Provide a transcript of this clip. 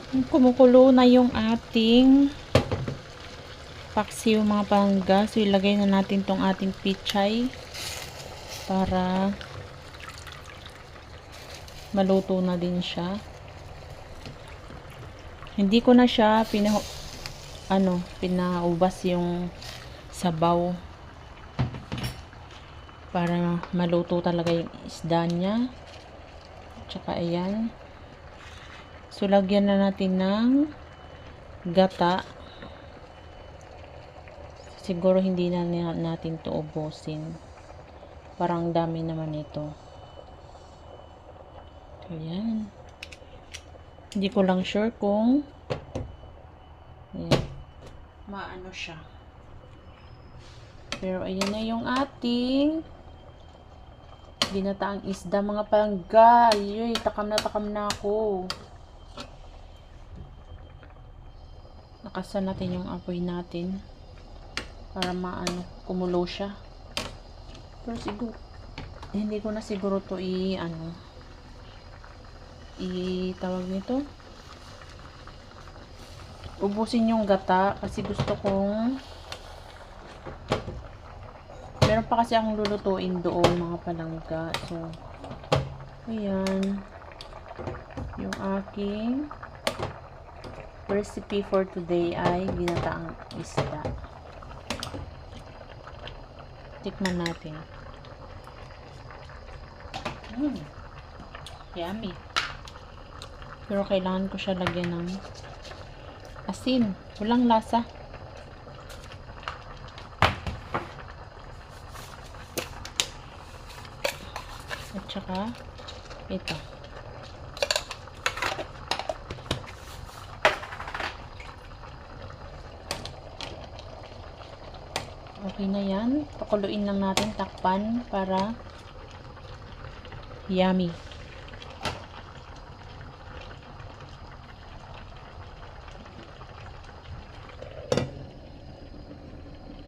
Kumukulo na yung ating paksiw mga palangga. So, ilagay na natin tong ating pichay para maluto na din siya. Hindi ko na siya pinaubas yung sabaw para maluto talaga yung isda niya. Tsaka ayan. So, lagyan na natin ng gata. Siguro hindi na natin to ubusin. Parang dami naman ito. Ayan. Hindi ko lang sure kung ayan, maano siya. Pero ayan na yung ating ginataang isda mga palangga. Ay, takam na ako. Nakasan natin yung apoy natin para kumulo siya. Pero siguro hindi ko na siguro to tawag nito, ubusin yung gata kasi gusto kong meron pa kasi akong lulutuin doon mga palangga. So ayan yung aking recipe for today ay ginataang isda. Tikman natin. Yummy. Pero kailangan ko siya lagyan ng asin. Walang lasa. At saka ito. Okay na yan. Pakuluin lang natin, takpan para yummy.